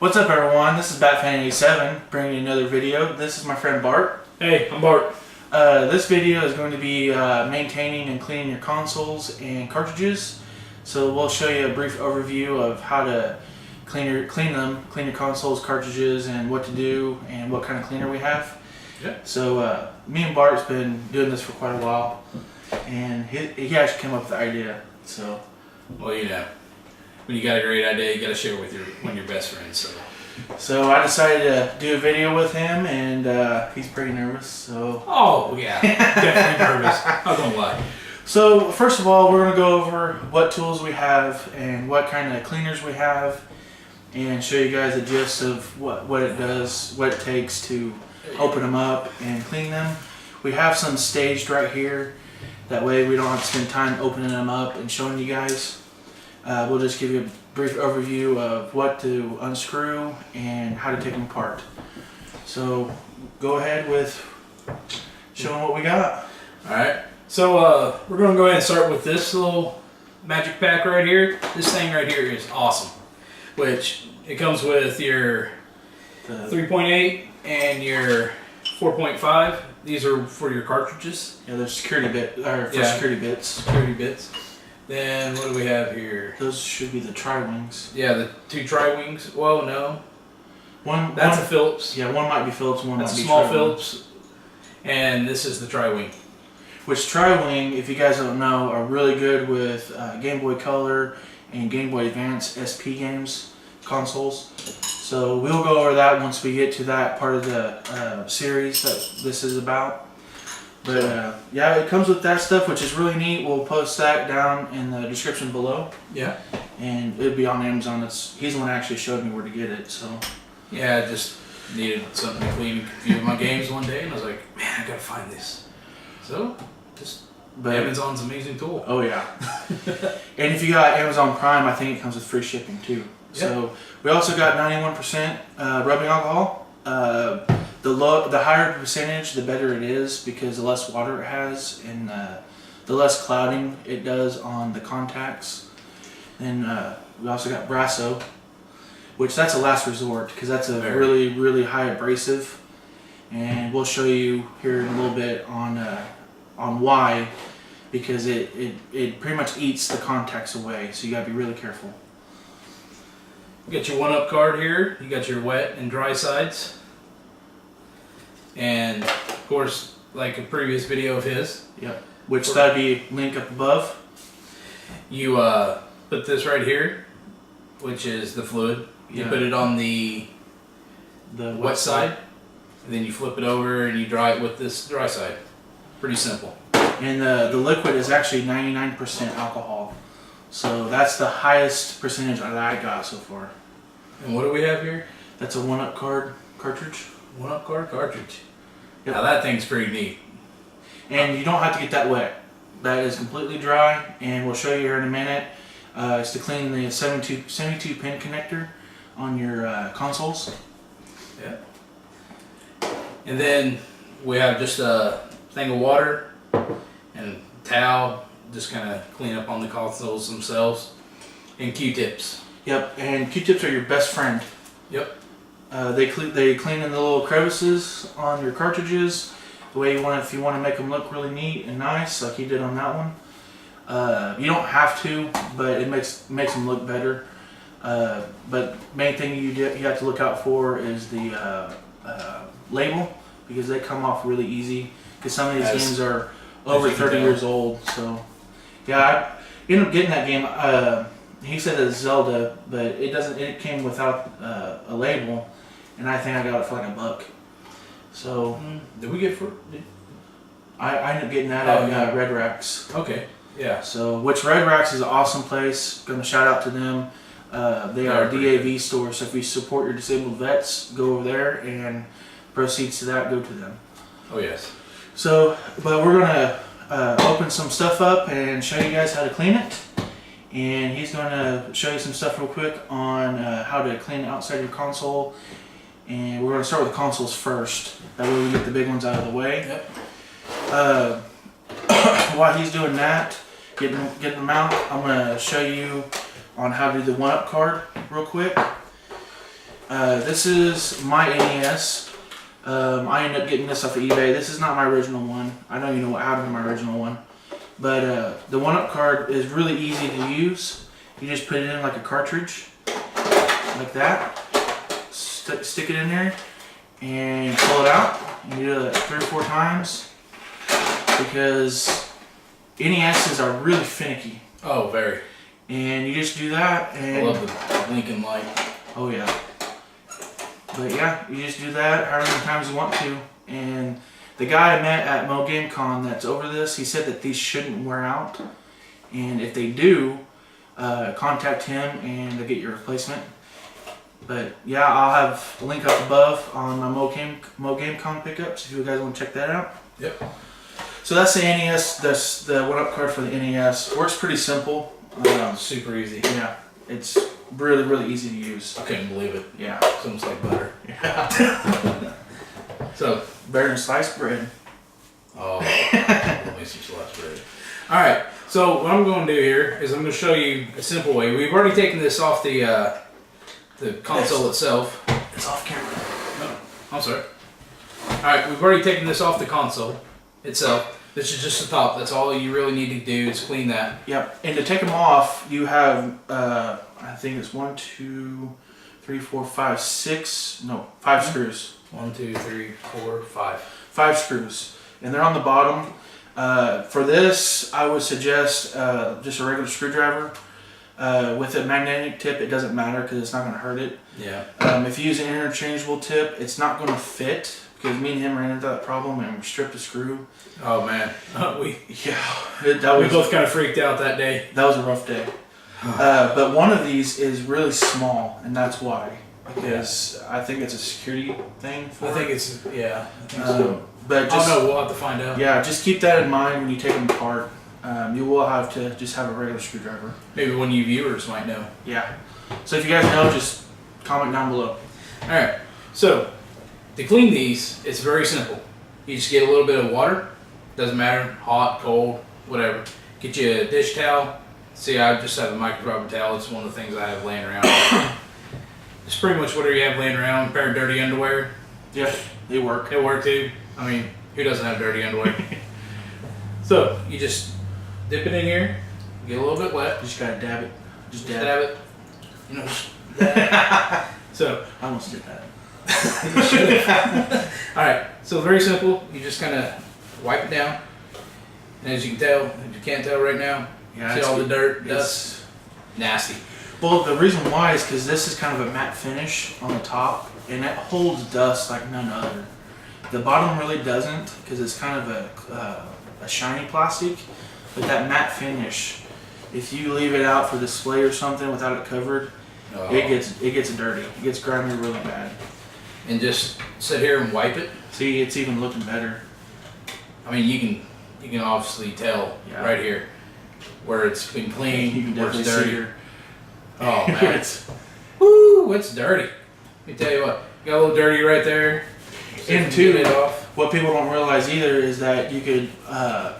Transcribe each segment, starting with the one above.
What's up, everyone? This is Batfan87 bringing you another video. This is my friend Bart. Hey, I'm Bart. This video is going to be maintaining and cleaning your consoles and cartridges. So we'll show you a brief overview of how to clean your consoles, cartridges, and what to do and what kind of cleaner we have. Yeah. So me and Bart's been doing this for quite a while, and he actually came up with the idea. So, well, you know, when you got a great idea, you got to share it with one of your best friends. So I decided to do a video with him, and he's pretty nervous. So. Oh yeah, definitely nervous. Not gonna lie. So first of all, we're gonna go over what tools we have and what kind of cleaners we have, and show you guys a gist of what it does, what it takes to open them up and clean them. We have some staged right here. That way we don't have to spend time opening them up and showing you guys. We'll just give you a brief overview of what to unscrew and how to take them apart. So go ahead with showing what we got. Alright, so we're going to go ahead and start with this little magic pack right here. This thing right here is awesome. Which, it comes with your 3.8 and your 4.5. These are for your cartridges. Yeah, they're security security bits. Security bits. Then what do we have here? Those should be the tri-wings. Yeah, the two tri-wings. Well, no. That's a Phillips. Yeah, one might be Phillips, one That's might be small tri-wing. Phillips. And this is the tri-wing. Which tri-wing, if you guys don't know, are really good with Game Boy Color and Game Boy Advance SP games consoles. So we'll go over that once we get to that part of the series that this is about. But yeah, it comes with that stuff, which is really neat. We'll post that down in the description below. Yeah. And it'll be on Amazon. He's the one that actually showed me where to get it. So yeah, I just needed something to clean a few of my games one day, and I was like, man, I gotta find this. So Amazon's an amazing tool. Oh yeah. And if you got Amazon Prime, I think it comes with free shipping too. Yeah. So we also got 91% rubbing alcohol. The higher percentage, the better it is, because the less water it has and the less clouding it does on the contacts. And we also got Brasso, which that's a last resort, because that's a really, really high abrasive. And we'll show you here in a little bit on why, because it pretty much eats the contacts away, so you gotta be really careful. You got your 1-up card here, you got your wet and dry sides. And of course, like a previous video of his. Yep. Which that'd be link up above. You put this right here, which is the fluid. You put it on the wet side, and then you flip it over and you dry it with this dry side. Pretty simple. And the liquid is actually 99% alcohol. So that's the highest percentage that I got so far. And what do we have here? That's a 1-up cartridge. 1-up card cartridge. Yep. Now that thing's pretty neat. And you don't have to get that wet. That is completely dry, and we'll show you here in a minute. It's to clean the 72 pin connector on your consoles. Yeah. And then we have just a thing of water and a towel, just kind of clean up on the consoles themselves, and Q-tips. Yep, and Q-tips are your best friend. Yep. They clean in the little crevices on your cartridges the way you want it, if you want to make them look really neat and nice, like he did on that one. You don't have to, but it makes them look better. But main thing you have to look out for is the label, because they come off really easy. Because some of these games are over 30 years old. So yeah, I ended up getting that game. He said it's Zelda, but it doesn't. It came without a label, and I think I got it for like $1. So did we get for? I ended up getting that at Red Racks. Okay, yeah. So which Red Racks is an awesome place. Gonna shout out to them. They are a DAV store, so if you support your disabled vets, go over there, and proceeds to that go to them. Oh yes. So, but we're gonna open some stuff up and show you guys how to clean it. And he's going to show you some stuff real quick on how to clean outside your console. And we're going to start with the consoles first. That way we get the big ones out of the way. Yep. While he's doing that, getting them out, I'm going to show you on how to do the 1-up card real quick. This is my NES. I ended up getting this off of eBay. This is not my original one. I don't even know what happened to my original one. But the 1-up card is really easy to use. You just put it in like a cartridge, like that. Stick it in there and pull it out. You do it 3 or 4 times because NESs are really finicky. Oh, very. And you just do that. And I love the Lincoln light. oh yeah. But yeah, you just do that however many times you want to. And the guy I met at Mo Game Con that's over this, he said that these shouldn't wear out. And if they do, contact him and they'll get your replacement. But yeah, I'll have a link up above on my Mo Game Con pickups if you guys want to check that out. Yep. So that's the NES, that's the 1-up card for the NES. Works pretty simple. Super easy. Yeah, it's really, really easy to use. I couldn't believe it. Yeah. It's almost like butter. Yeah. So, Better than sliced bread. oh, let me some sliced bread. All right. So what I'm going to do here is I'm going to show you a simple way. We've already taken this off the console itself. It's off camera. No, I'm sorry. All right, we've already taken this off the console itself. This is just the top. That's all you really need to do is clean that. Yep. And to take them off, you have I think it's 1, 2, 3, 4, 5, 6. No, 5 screws. 1, 2, 3, 4, 5. 5 screws, and they're on the bottom. For this, I would suggest just a regular screwdriver. With a magnetic tip, it doesn't matter because it's not going to hurt it. Yeah. If you use an interchangeable tip, it's not going to fit because me and him ran into that problem and we stripped a screw. Oh man, we both kind of freaked out that day. That was a rough day. But one of these is really small, and that's why. Because I think it's a security thing. I think it's I think so. But just, oh no, we'll have to find out. Yeah, just keep that in mind when you take them apart. You will have to just have a regular screwdriver. Maybe one of you viewers might know. Yeah. So if you guys know, just comment down below. All right. So to clean these, it's very simple. You just get a little bit of water. Doesn't matter, hot, cold, whatever. Get you a dish towel. See, I just have a microfiber towel. It's one of the things I have laying around. It's pretty much whatever you have laying around. A pair of dirty underwear. Yeah, they work. They work too. I mean, who doesn't have dirty underwear? So you just dip it in here, get a little bit wet. Just gotta dab it. Just dab it. You know, just dab. So I almost did that. you should have. All right. So very simple. You just kind of wipe it down, and as you can tell, if you can't tell right now, Yeah, see all the dirt, dust, nasty. Well, the reason why is because this is kind of a matte finish on the top, and it holds dust like none other. The bottom really doesn't, because it's kind of a shiny plastic, but that matte finish, if you leave it out for display or something without it covered, it gets dirty. It gets grimy really bad. And just sit here and wipe it. See, it's even looking better. I mean, you can obviously tell right here where it's been cleaned, You can where it's definitely see dirty. here. Oh man, woo, it's dirty. Let me tell you what, got a little dirty right there. And Get two, it off. what people don't realize either is that you could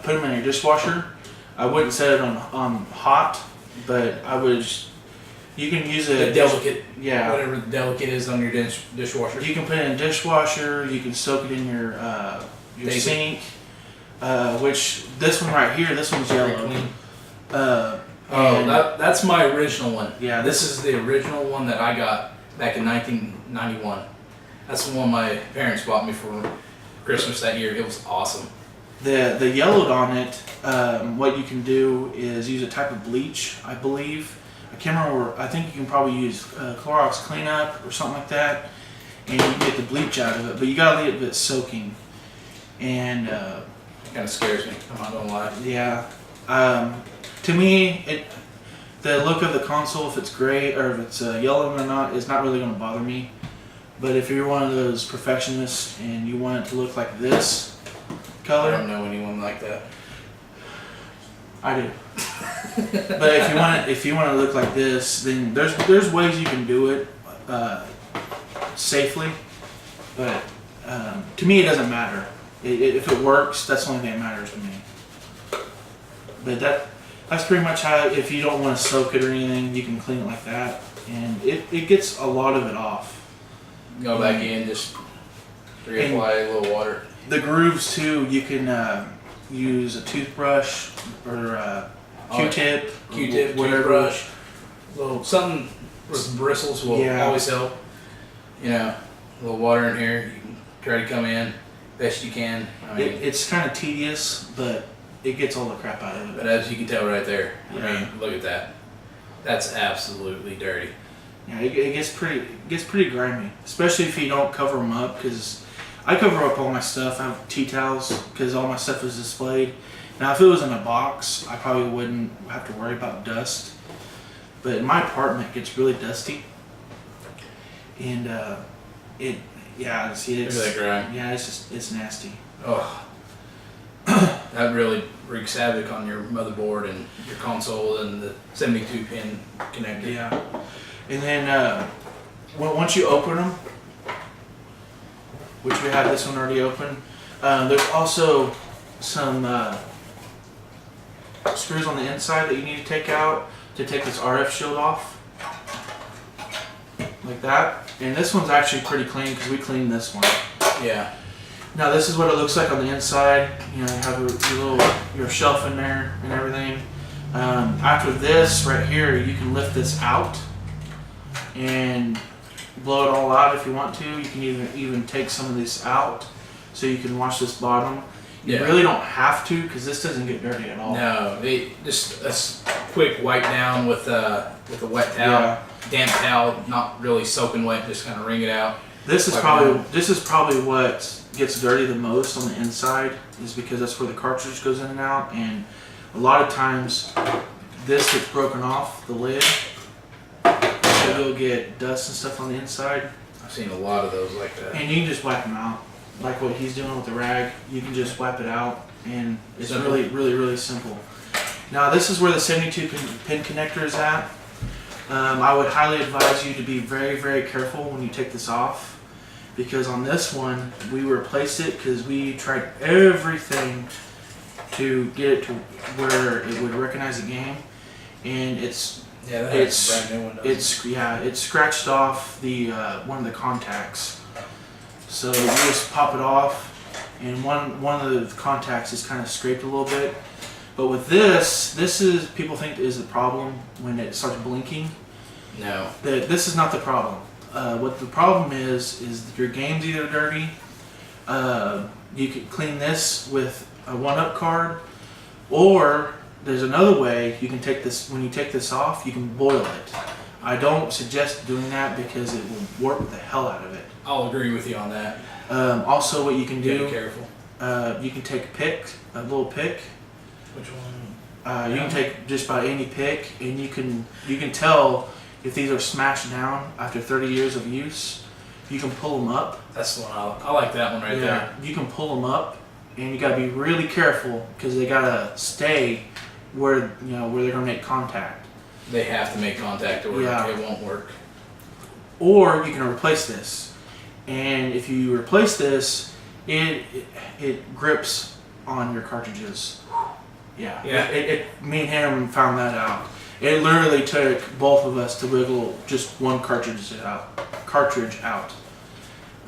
put them in your dishwasher. I wouldn't set it on hot, but I would. You can use The it. delicate, Yeah. whatever the delicate is on your dishwasher. You can put it in a dishwasher. You can soak it in your Daisy. sink. Which this one right here, this one's Very yellow. clean. And That's my original one. Yeah, This is the original one that I got back in 1991. That's the one my parents bought me for Christmas that year. It was awesome. the yellowed on it. What you can do is use a type of bleach, I believe. I can't remember. I think you can probably use Clorox cleanup or something like that, and you can get the bleach out of it. But you gotta leave it soaking. And It kind of scares me. I'm not gonna lie. yeah, to me, the look of the console, if it's gray or if it's yellow or not, is not really gonna bother me. But if you're one of those perfectionists and you want it to look like this I color, don't know anyone like that. I do. But if you want to look like this, then there's ways you can do it safely. But to me, it doesn't matter. If it works, that's the only thing that matters to me. But that's pretty much how. If you don't want to soak it or anything, you can clean it like that, and it gets a lot of it off. Go back in, just reapply a little water. The grooves too, you can use a toothbrush or a Q-tip, whatever. Toothbrush, little something with some bristles will always help. You know, a little water in here. You can try to come in best you can. I mean, it's kind of tedious, but it gets all the crap out of it. But as you can tell right there, I mean, look at that. That's absolutely dirty. Yeah, it gets pretty grimy, especially if you don't cover them up. Because I cover up all my stuff. I have tea towels because all my stuff is displayed. Now, if it was in a box, I probably wouldn't have to worry about dust. But in my apartment, it gets really dusty, and it's look at that grime. Yeah, it's nasty. Oh, that really wreaks havoc on your motherboard and your console and the 72-pin connector. Yeah, and then once you open them, which we have this one already open, there's also some screws on the inside that you need to take out to take this RF shield off, like that. And this one's actually pretty clean because we cleaned this one. Yeah. Now this is what it looks like on the inside. You know, you have your shelf in there and everything. After this right here, you can lift this out and blow it all out if you want to. You can even take some of this out so you can wash this bottom. You really don't have to because this doesn't get dirty at all. No, just a quick wipe down with a wet towel, damp towel, not really soaking wet, just kind of wring it out. This is probably what gets dirty the most on the inside, is because that's where the cartridge goes in and out, and a lot of times this gets broken off the lid, so you'll get dust and stuff on the inside. I've seen a lot of those like that. And you can just wipe them out, like what he's doing with the rag. You can just wipe it out, and it's really simple. Now this is where the 72 pin connector is at. I would highly advise you to be very careful when you take this off, because on this one we replaced it because we tried everything to get it to where it would recognize the game, and it's scratched off the one of the contacts. So you just pop it off, and one of the contacts is kind of scraped a little bit. But with this is, people think is the problem when it starts blinking. No. This is not the problem. What the problem is that your game's either dirty. You can clean this with a 1-up card, or there's another way you can take this. When you take this off, you can boil it. I don't suggest doing that because it will warp the hell out of it. I'll agree with you on that. Also, what you can do, be careful. You can take a little pick. Which one? You can take just about any pick, and you can tell if these are smashed down after 30 years of use. You can pull them up. That's the one I like that one right there. You can pull them up, and you got to be really careful because they gotta stay where they're gonna make contact. They have to make contact or it won't work. Or you can replace this, and if you replace this, it grips on your cartridges. Yeah. Me and him found that out. It literally took both of us to wiggle just one cartridge out.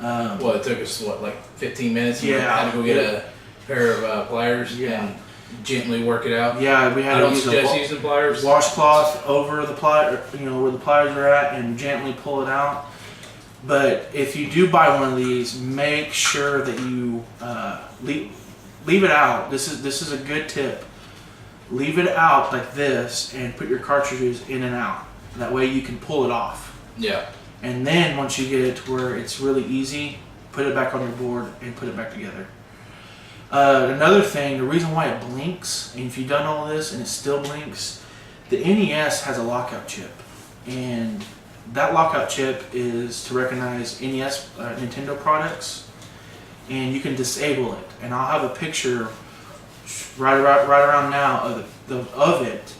Well, it took us like 15 minutes. Yeah. We had to go get a pair of pliers and gently work it out. Yeah, we had to use using pliers. Washcloth over the pliers, where the pliers are at, and gently pull it out. But if you do buy one of these, make sure that you leave it out. This is a good tip. Leave it out like this and put your cartridges in and out. That way you can pull it off. Yeah. And then once you get it to where it's really easy, put it back on your board and put it back together. Another thing, the reason why it blinks, and if you've done all this and it still blinks, the NES has a lockout chip. And that lockout chip is to recognize NES, Nintendo products, and you can disable it. And I'll have a picture right around now of it.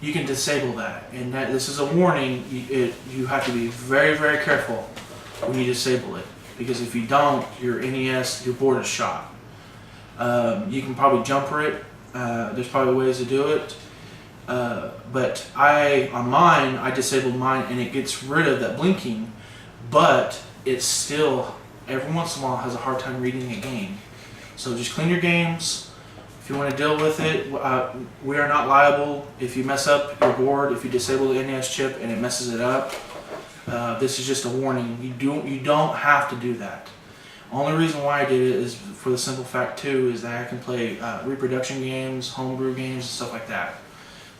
You can disable that, and this is a warning. You have to be very careful when you disable it, because if you don't, your NES, your board is shot. You can probably jumper it. There's probably ways to do it, but on mine, I disabled mine, and it gets rid of that blinking, but it still, every once in a while, has a hard time reading a game. So just clean your games. If you want to deal with it, we are not liable if you mess up your board, if you disable the NES chip and it messes it up. This is just a warning. You don't have to do that. Only reason why I did it is for the simple fact too is that I can play reproduction games, homebrew games, and stuff like that.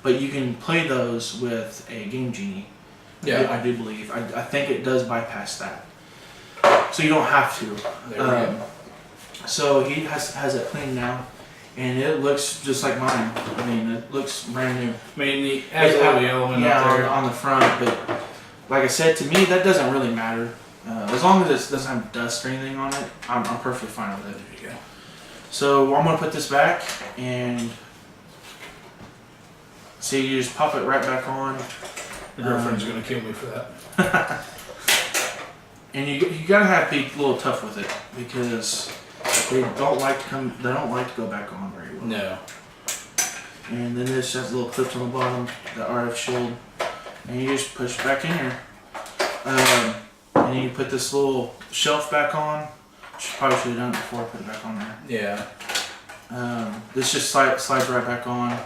But you can play those with a Game Genie. Yeah, I do believe. I think it does bypass that. So you don't have to. there we go. So he has it clean now. And it looks just like mine. I mean, it looks brand new. I mean, it has a little yellow in yeah, up there. on the front, but like I said, to me, that doesn't really matter. As long as it doesn't have dust or anything on it, I'm perfectly fine with it. There you go. So I'm going to put this back, and see, you just pop it right back on. The girlfriend's going to kill me for that. And you got to have to be a little tough with it, because they don't like to go back on very well. No. And then this has little clips on the bottom, the RF shield, and you just push it back in here. And then you put this little shelf back on. Probably should have done it before I put it back on there. Yeah. This just slides right back on.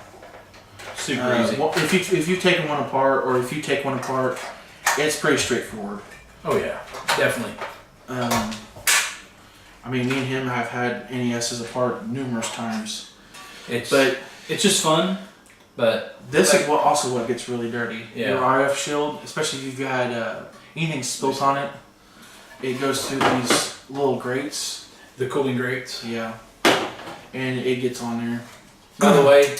Super easy. Well, if you've taken one apart, or if you take one apart, it's pretty straightforward. Oh yeah, definitely. I mean, me and him have had NESs apart numerous times. It's But just fun. But this is what gets really dirty. Yeah. Your RF shield, especially if you've had anything spilt on it, it goes through these little grates. the cooling grates. Yeah. And it gets on there. By the way,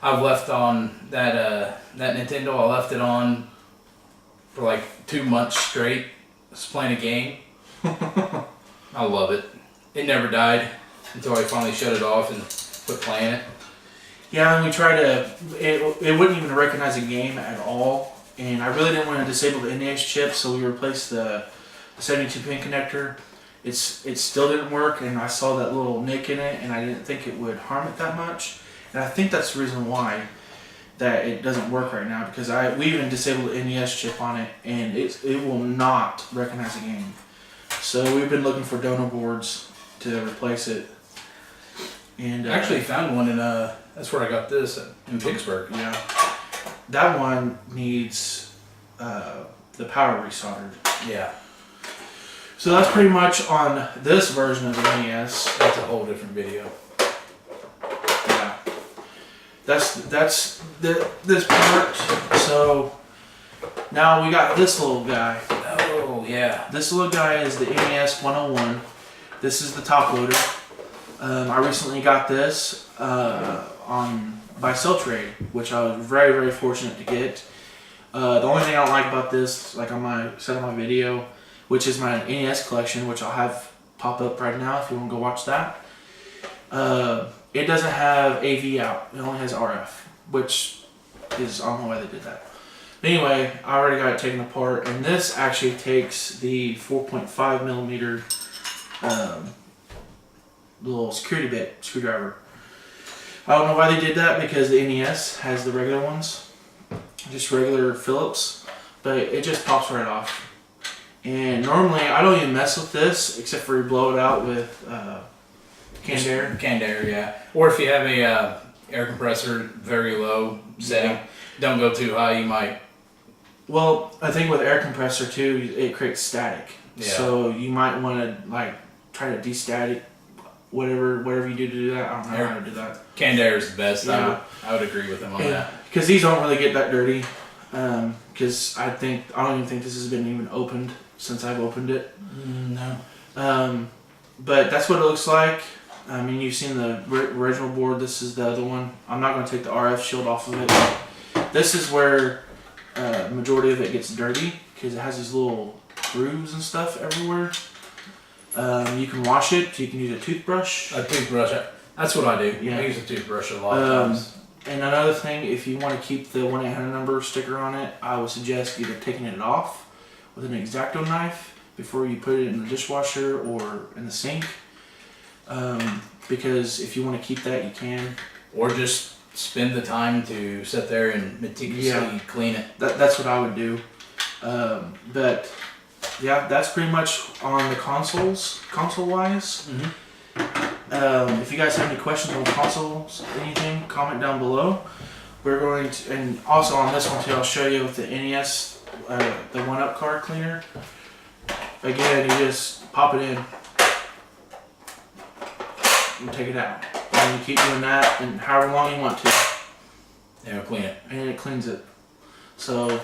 I've left on that Nintendo. I left it on for like 2 months straight. Just playing a game. I love it. It never died until I finally shut it off and quit playing it. Yeah, and we tried to, it wouldn't even recognize a game at all. And I really didn't want to disable the NES chip, so we replaced the 72-pin connector. It still didn't work, and I saw that little nick in it, and I didn't think it would harm it that much. And I think that's the reason why that it doesn't work right now, because we even disabled the NES chip on it, and it will not recognize a game. So we've been looking for donor boards to replace it. And I actually found one in that's where I got this in Pittsburgh. yeah, that one needs the power resoldered. Yeah, So that's pretty much on this version of the NES. that's a whole different video. Yeah, that's this part. So now we got this little guy. Oh yeah. This little guy is the NES 101. This is the top loader. I recently got this by Cell Trade, which I was very, very fortunate to get. The only thing I don't like about this, like I said on my video, which is my NES collection, which I'll have pop up right now if you want to go watch that. It doesn't have AV out. It only has RF, which is, I don't know why they did that. But anyway, I already got it taken apart, and this actually takes the 4.5 millimeter little security bit screwdriver. I don't know why they did that, because the NES has the regular ones, just regular Phillips, but it just pops right off. And normally I don't even mess with this except for blow it out with canned air. Canned air, yeah. Or if you have a air compressor very low setting, Yeah. don't go too high. You might. Well, I think with air compressor too, it creates static. Yeah. So you might want to like try to de-static whatever you do to do that. I don't know how to do that. Canned air is the best. Yeah. I would agree with them on that. Because these don't really get that dirty. Because I don't even think this has been even opened since I've opened it. No. But that's what it looks like. I mean, you've seen the original board. This is the other one. I'm not going to take the RF shield off of it. This is where the majority of it gets dirty, because it has these little grooves and stuff everywhere. You can wash it. You can use a toothbrush. A toothbrush. That's what I do. Yeah. I use a toothbrush a lot of times. And another thing, if you want to keep the 1-800 number sticker on it, I would suggest either taking it off with an X-Acto knife before you put it in the dishwasher or in the sink. Because if you want to keep that, you can. Or just spend the time to sit there and meticulously clean it. That's what I would do. But yeah, that's pretty much on the consoles, console-wise. If you guys have any questions on consoles, anything, comment down below. We're going to, and also on this one too, I'll show you with the NES, the 1-Up card cleaner. Again, you just pop it in and take it out. And you keep doing that and however long you want to. And it'll clean it. And it cleans it. So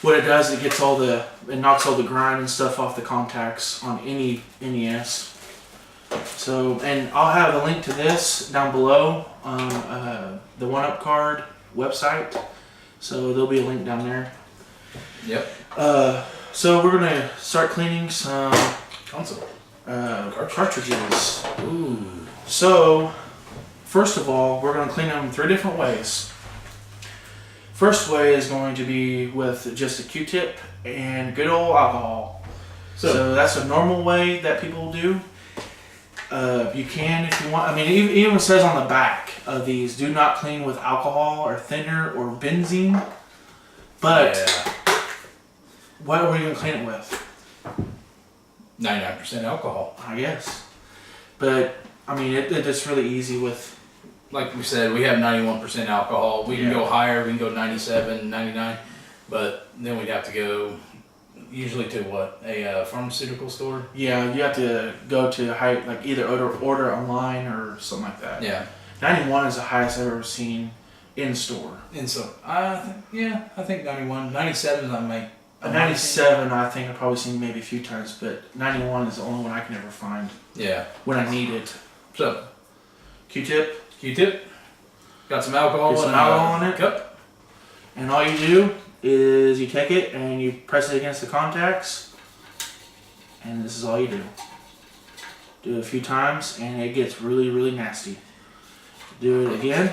what it does, it knocks all the grime and stuff off the contacts on any NES. So, and I'll have a link to this down below on the 1-Up card website. So there'll be a link down there. Yep. So we're gonna start cleaning some console cartridges. Ooh. So first of all, we're gonna clean them 3 different ways. First way is going to be with just a Q-tip and good old alcohol. So that's a normal way that people do. You can if you want. I mean, it even says on the back of these, do not clean with alcohol or thinner or benzene. But what are we going to clean it with? 99% alcohol. I guess. But, I mean, it's really easy with... Like we said, we have 91% alcohol. We can go higher. We can go 97, 99. But then we'd have to go usually to what? A pharmaceutical store? Yeah, you have to go to like either order online or something like that. Yeah. 91 is the highest I've ever seen in store. And so, I think 91. 97 is on my... 97 I think I've probably seen maybe a few times, but 91 is the only one I can ever find. Yeah. When I need it. So, Q-tip. Got some alcohol. Get some alcohol in it. Cup. And all you do is you take it and you press it against the contacts. And this is all you do. Do it a few times and it gets really, really nasty. Do it again.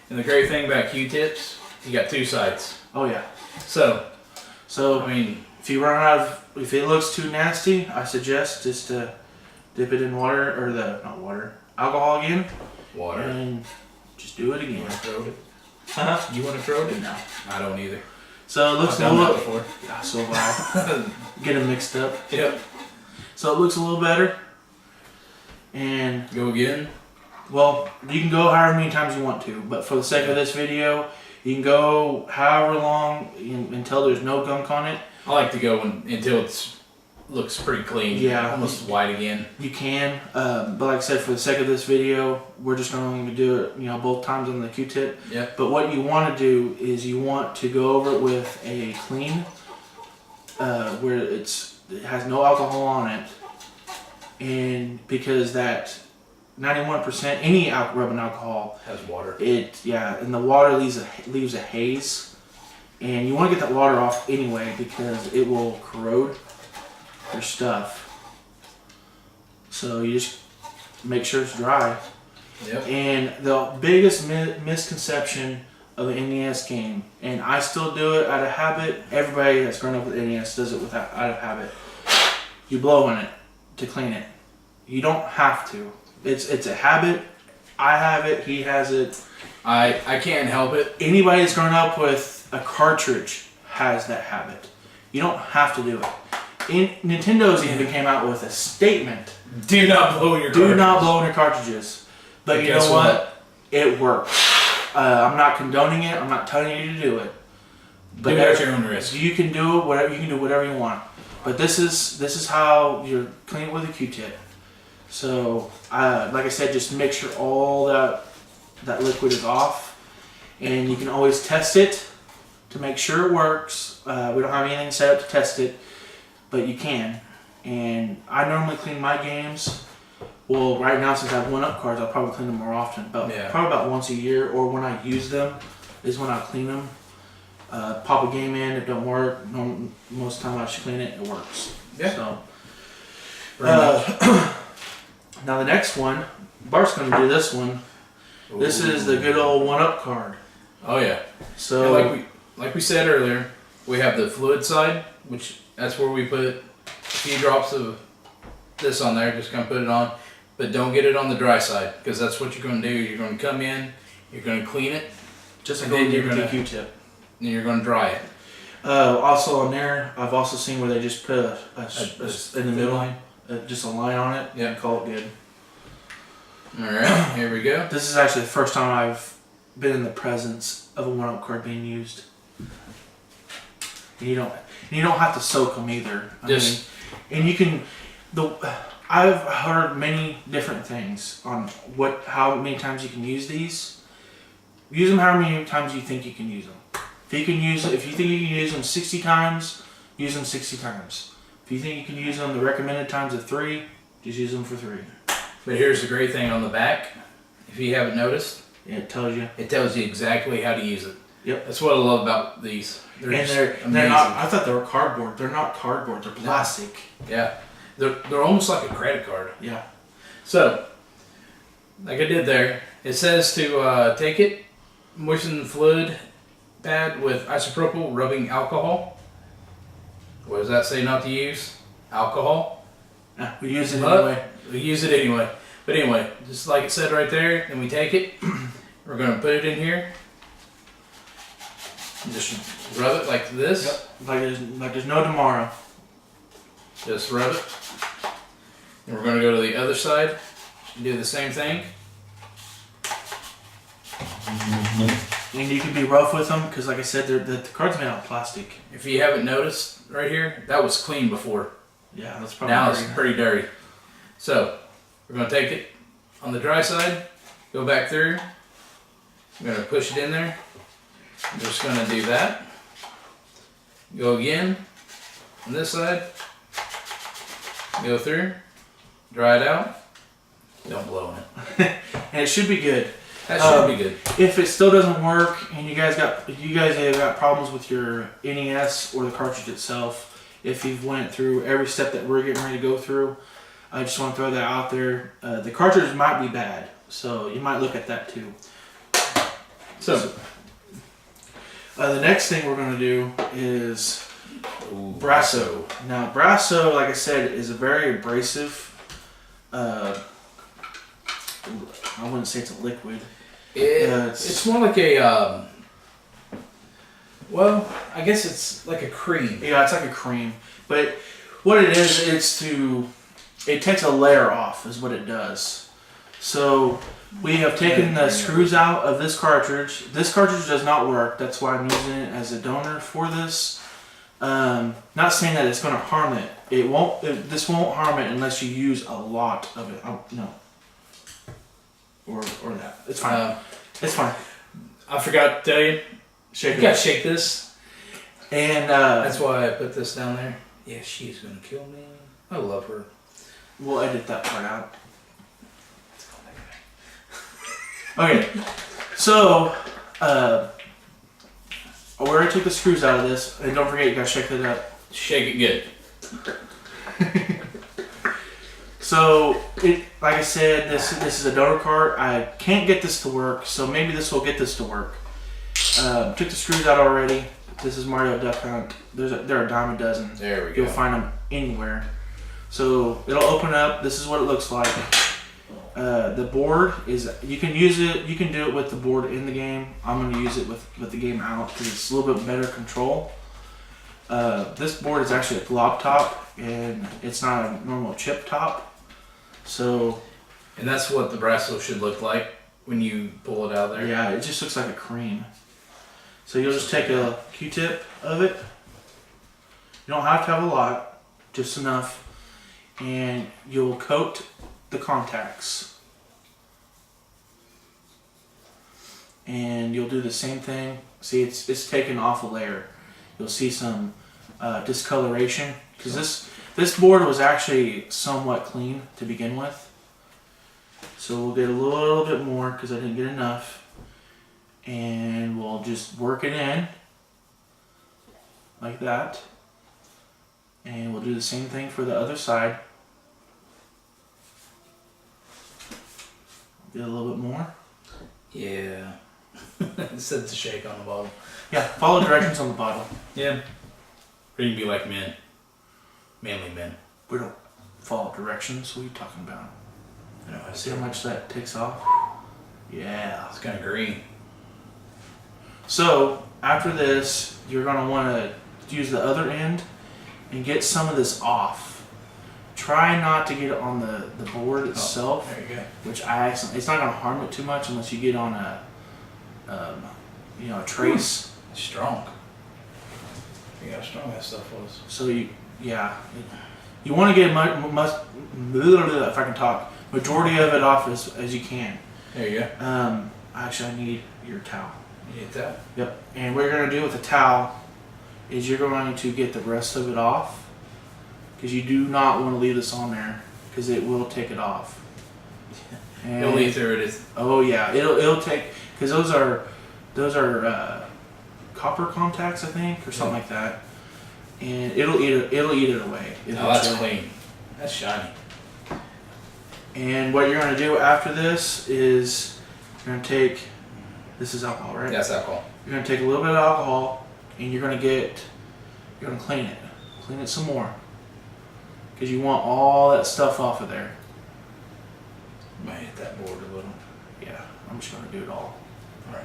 And the great thing about Q-tips, you got 2 sides. Oh yeah. So I mean, if it looks too nasty, I suggest just to dip it in water, or alcohol again. Water. And just do it again. You want to throw it? Huh? You want to throw it? No. I don't either. So it looks I've a done that little... before. Yeah, so have I. Get them mixed up. Yep. So it looks a little better. And... Go again? Well, you can go however many times you want to, but for the sake of this video, you can go however long until there's no gunk on it. I like to go until it looks pretty clean. Yeah. Almost white again. You can, but like I said, for the sake of this video, we're just going to do it, both times on the Q-tip. Yeah. But what you want to do is you want to go over it with a clean, where it has no alcohol on it, and because that 91% any rubbing alcohol has water. And the water leaves a haze, and you want to get that water off anyway because it will corrode your stuff. So you just make sure it's dry. Yep. And the biggest misconception of an NES game, and I still do it out of habit. Everybody that's grown up with NES does it out of habit. You blow in it to clean it. You don't have to. It's a habit. I have it. He has it. I can't help it. Anybody that's grown up with a cartridge has that habit. You don't have to do it. Nintendo's even came out with a statement. Do not blow in your cartridges. Do not blow in your cartridges. But you know what? It works. I'm not condoning it. I'm not telling you to do it. But do it at your own risk. You can do it. You can do whatever you want. But this is how you clean it with a Q-tip. So, like I said, just make sure all that liquid is off, and you can always test it to make sure it works. We don't have anything set up to test it, but you can. And I normally clean my games. Well, right now since I have 1-Up cards, I'll probably clean them more often. But probably about once a year, or when I use them, is when I clean them. Pop a game in, it don't work. Most of the time I should clean it, it works. Yeah. So. Now the next one, Bart's going to do this one. Ooh. This is the good old 1-Up card. Oh yeah. So and like we said earlier, we have the fluid side, which that's where we put a few drops of this on there. Just kind of put it on, but don't get it on the dry side because that's what you're going to do. You're going to come in, you're going to clean it, just like then you're going to Q-tip, and you're going to dry it. Also on there, I've also seen where they just put a in the middle, line. just a line on it, Yeah. and call it good. All right, here we go. This is actually the first time I've been in the presence of a 1-up card being used. And you don't have to soak them either. And you can. I've heard many different things on how many times you can use these. Use them how many times you think you can use them. If you think you can use them 60 times, use them 60 times. If you think you can use them the recommended times of 3, just use them for 3. But here's the great thing on the back. If you haven't noticed, It tells you. it tells you exactly how to use it. Yep. That's what I love about these. They're They're not. I thought they were cardboard. They're not cardboard. They're plastic. Yeah. They're almost like a credit card. Yeah. So, like I did there, it says to take it, moisten the fluid pad with isopropyl rubbing alcohol. What does that say not to use? Alcohol. Yeah, we use it But anyway. we use it anyway. But anyway, just like it said right there, then we take it. We're going to put it in here. Just rub it like this. Yep. Like there's no tomorrow. Just rub it. And we're going to go to the other side and do the same thing. And you can be rough with them because, like I said, the card's made out of plastic. If you haven't noticed right here, that was clean before. Yeah, that's probably. Now it's pretty dirty. So we're going to take it on the dry side, go back through. I'm going to push it in there. I'm just going to do that. Go again on this side. Go through. Dry it out. Don't blow on it. And it should be good. That should be good. If it still doesn't work and you guys have got problems with your NES or the cartridge itself, if you've went through every step that we're getting ready to go through, I just want to throw that out there. The cartridge might be bad, so you might look at that too. So the next thing we're going to do is Brasso. Now Brasso, like I said, is a very abrasive. I wouldn't say it's a liquid. It's more like a, well, I guess it's like a cream. Yeah, it's like a cream. But what it is, it takes a layer off is what it does. So we have taken the screws out of this cartridge. This cartridge does not work. That's why I'm using it as a donor for this. Not saying that it's going to harm it. This won't harm it unless you use a lot of it. No. Or that. It's fine. It's fine. I forgot to tell you. You gotta shake this. And that's why I put this down there. Yeah, she's gonna kill me. I love her. We'll edit that part out. Okay. So, we're gonna take the screws out of this, and don't forget you gotta shake it up. Shake it good. So, like I said, this is a donor cart. I can't get this to work, so maybe this will get this to work. Took the screws out already. This is Mario Duck Hunt. There are a dime a dozen. There we go. You'll find them anywhere. So it'll open up. This is what it looks like. The board is, you can use it. You can do it with the board in the game. I'm going to use it with the game out because it's a little bit better control. This board is actually a glob top, and it's not a normal chip top. So, and that's what the Brasso should look like when you pull it out of there. Yeah, it just looks like a cream. So you'll just take a Q-tip of it. You don't have to have a lot, just enough, and you'll coat the contacts. And you'll do the same thing. See, it's taken off a layer. You'll see some discoloration because this board was actually somewhat clean to begin with. So we'll get a little bit more because I didn't get enough. And we'll just work it in like that. And we'll do the same thing for the other side. Get a little bit more. Yeah. It said to shake on the bottom. Yeah, follow directions on the bottle. Yeah. Or you can be like men. Manly men. We don't follow directions. What are you talking about? No, I See how much that takes off? Yeah. It's kind of green. So, after this, you're going to want to use the other end and get some of this off. Try not to get it on the board itself, there you go. which it's not going to harm it too much unless you get on a trace. Strong. You got how strong that stuff was. So you want to get if I can talk, majority of it off as you can. There you go. Actually, I need your towel. You need that? Yep. And what you're going to do with the towel is you're going to get the rest of it off, because you do not want to leave this on there because it will take it off. And You'll leave through it. oh yeah, it'll take, because those are copper contacts, I think, or something like that, and it'll eat it away. Oh, that's clean. That's shiny. And what you're going to do after this is you're going to take, this is alcohol, right? That's alcohol. You're going to take a little bit of alcohol and you're going to clean it some more, because you want all that stuff off of there. Might hit that board a little. Yeah, I'm just going to do it all. All right.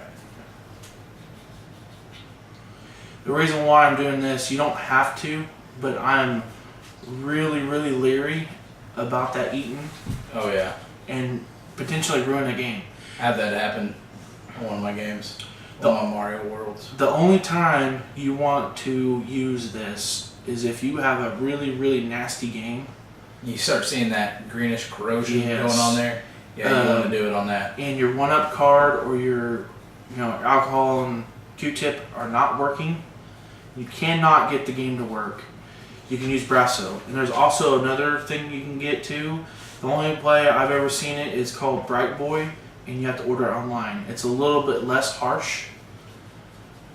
The reason why I'm doing this, you don't have to, but I'm really, really leery about that eating Oh yeah. and potentially ruin a game. I had that happen on one of my games. On my Mario Worlds. The only time you want to use this is if you have a really, really nasty game. You start seeing that greenish corrosion Yes. going on there. Yeah, you want to do it on that. And your 1-up card or your alcohol and Q-tip are not working, you cannot get the game to work. You can use Brasso. And there's also another thing you can get too. The only play I've ever seen it is called Bright Boy, and you have to order it online. It's a little bit less harsh,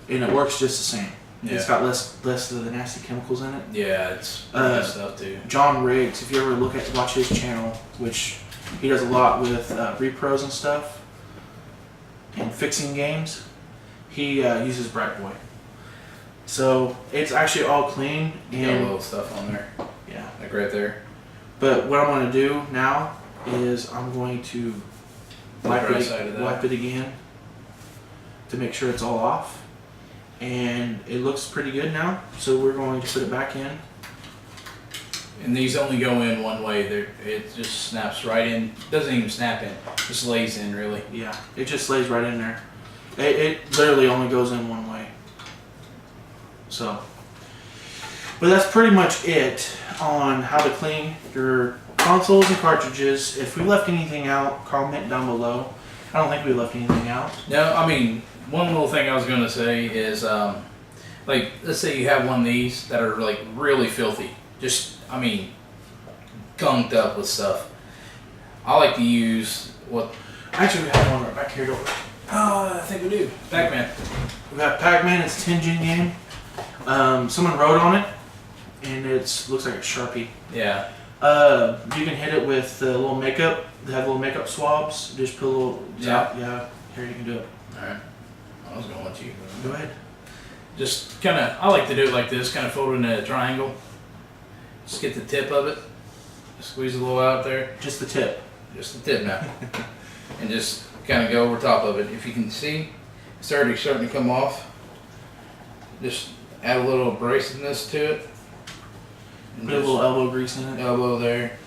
and it works just the same. Yeah. It's got less of the nasty chemicals in it. Yeah, it's good stuff too. John Riggs, if you ever watch his channel, which he does a lot with repros and stuff, and fixing games, he uses Bright Boy. So it's actually all clean. You got a And little stuff on there. yeah. Like right there. But what I'm going to do now is I'm going to wipe it again to make sure it's all off. And it looks pretty good now. So we're going to put it back in. And these only go in one way. It just snaps right in. Doesn't even snap in. Just lays in really. Yeah, it just lays right in there. It literally only goes in one way. So, but that's pretty much it on how to clean your consoles and cartridges. If we left anything out, comment down below. I don't think we left anything out. No, I mean, one little thing I was going to say is, like, let's say you have one of these that are like really filthy. Just, I mean, gunked up with stuff. I like to use what... Actually, we have one right back here, don't we? I think we do. Pac-Man. We got Pac-Man. It's a 10-gen game. Someone wrote on it, and it looks like a Sharpie. Yeah. You can hit it with a little makeup. They have little makeup swabs. Just put a little top. Yeah. Here, you can do it. Alright. I was going to let you. Go ahead. Just kind of, I like to do it like this, kind of fold it in a triangle. Just get the tip of it. Squeeze a little out there. Just the tip. Just the tip now. And just kind of go over top of it. If you can see, it's already starting to come off. Just add a little abrasiveness to it. And Put a little elbow grease in it. elbow there.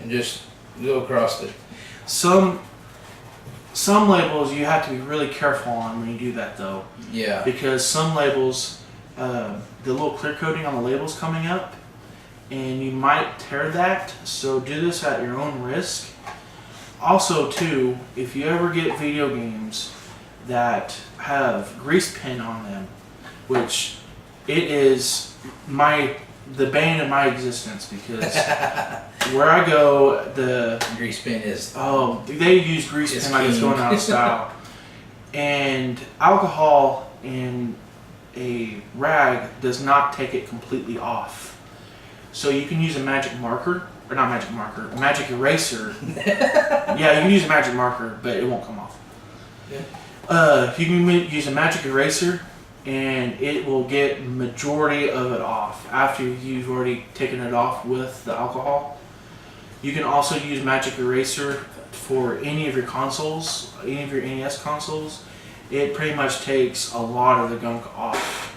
And just go across it. Some labels you have to be really careful on when you do that though, Yeah. because some labels, the little clear coating on the label's coming up, and you might tear that. So do this at your own risk. Also, too, if you ever get video games that have grease pen on them, which it is the bane of my existence, because where I go, the Grease pen is. they use grease It's pen like it's going out of style, and alcohol in a rag does not take it completely off. So you can use a magic marker, or not magic marker, a magic eraser. Yeah, you can use a magic marker, but it won't come off. Yeah. You can use a magic eraser, and it will get majority of it off after you've already taken it off with the alcohol. You can also use magic eraser for any of your consoles, any of your NES consoles. It pretty much takes a lot of the gunk off.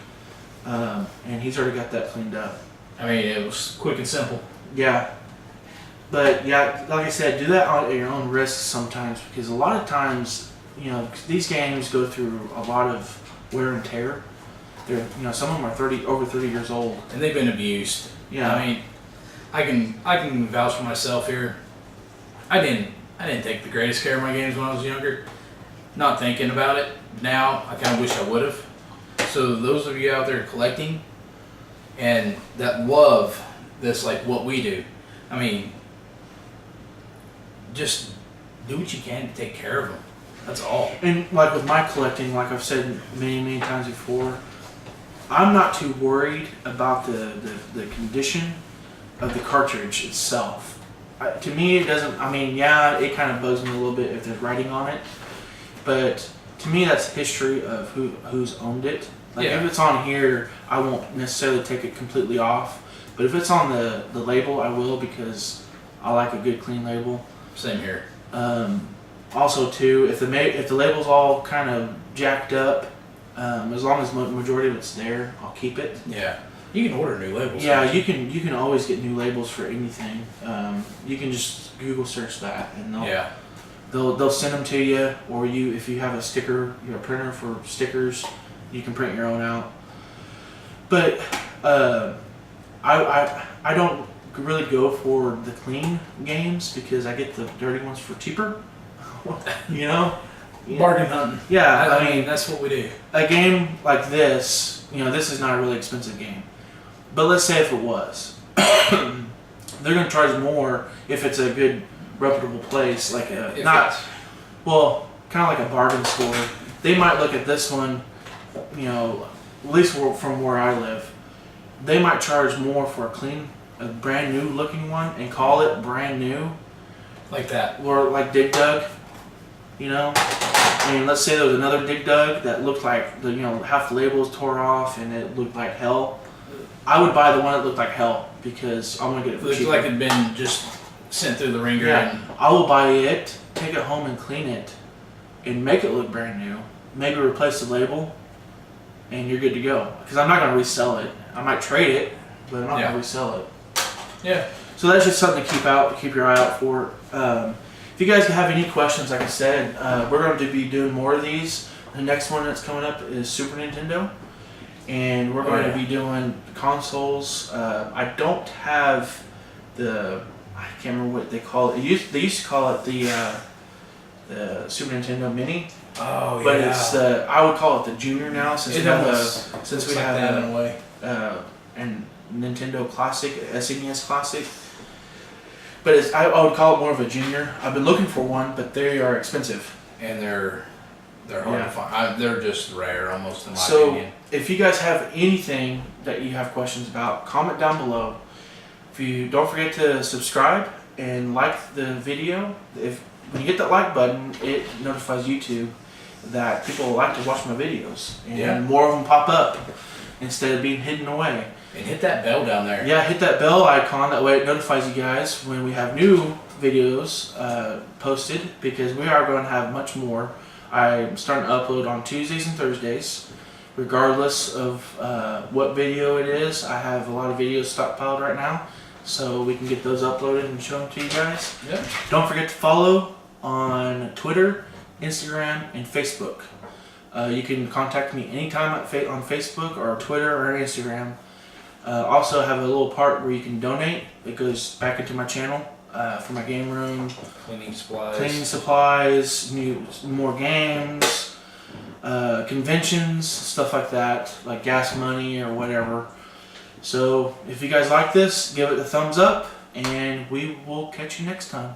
and he's already got that cleaned up. I mean, it was quick and simple. Yeah. But yeah, like I said, do that at your own risk sometimes, because a lot of times, you know, these games go through a lot of wear and tear. They're, you know, some of them are over 30 years old, And they've been abused. Yeah. I mean, I can vouch for myself here. I didn't take the greatest care of my games when I was younger. Not thinking about it now, I kind of wish I would have. So those of you out there collecting and that love this, like what we do, I mean, just do what you can to take care of them. That's all. And like with my collecting, like I've said many times before, I'm not too worried about the condition of the cartridge itself. To me, it doesn't. I mean, yeah, it kind of bugs me a little bit if there's writing on it, but to me, that's history of who's owned it. Like if it's on here, I won't necessarily take it completely off, but if it's on the label, I will, because I like a good clean label. Same here. Also, too, if the label's all kind of jacked up, as long as the majority of it's there, I'll keep it. Yeah. You can order new labels. Yeah, you can always get new labels for anything. You can just Google search that, and they'll send them to you. Or if you have a sticker, a printer for stickers, you can print your own out. But I don't really go for the clean games, because I get the dirty ones for cheaper. You know. Bargain hunting. Yeah, I mean that's what we do. A game like this, this is not a really expensive game. But let's say if it was, they're going to charge more if it's a good, reputable place, like kind of like a bargain store. They might look at this one, at least from where I live, they might charge more for a brand new looking one and call it brand new, like that, or like Dig Dug. I mean, let's say there was another Dig Dug that looked like half the label was tore off and it looked like hell. I would buy the one that looked like hell, because I'm gonna get it for cheaper. Looked like it'd been just sent through the ringer. Yeah, and I will buy it, take it home and clean it, and make it look brand new. Maybe replace the label, and you're good to go. Because I'm not gonna resell it. I might trade it, but I'm not gonna resell it. Yeah. So that's just something to keep your eye out for. If you guys have any questions, like I said, we're going to be doing more of these. The next one that's coming up is Super Nintendo, and we're going to be doing consoles. I don't have I can't remember what they call it. They used to call it the Super Nintendo Mini. Oh, but it's I would call it the Junior now, since we have that in a way. And Nintendo Classic, SNES Classic. But I would call it more of a Junior. I've been looking for one, but they are expensive. And they're hard to find. They're just rare, almost, in my opinion. So if you guys have anything that you have questions about, comment down below. If you don't forget to subscribe and like the video. When you hit that like button, it notifies YouTube that people like to watch my videos, and more of them pop up instead of being hidden away. And hit that bell down there. Yeah, hit that bell icon. That way it notifies you guys when we have new videos posted, because we are going to have much more. I'm starting to upload on Tuesdays and Thursdays, regardless of what video it is. I have a lot of videos stockpiled right now, so we can get those uploaded and show them to you guys. Yeah. Don't forget to follow on Twitter, Instagram, and Facebook. You can contact me anytime on Facebook or Twitter or Instagram. Also have a little part where you can donate. It goes back into my channel for my game room, cleaning supplies, more games, conventions, stuff like that, like gas money or whatever. So if you guys like this, give it a thumbs up, and we will catch you next time.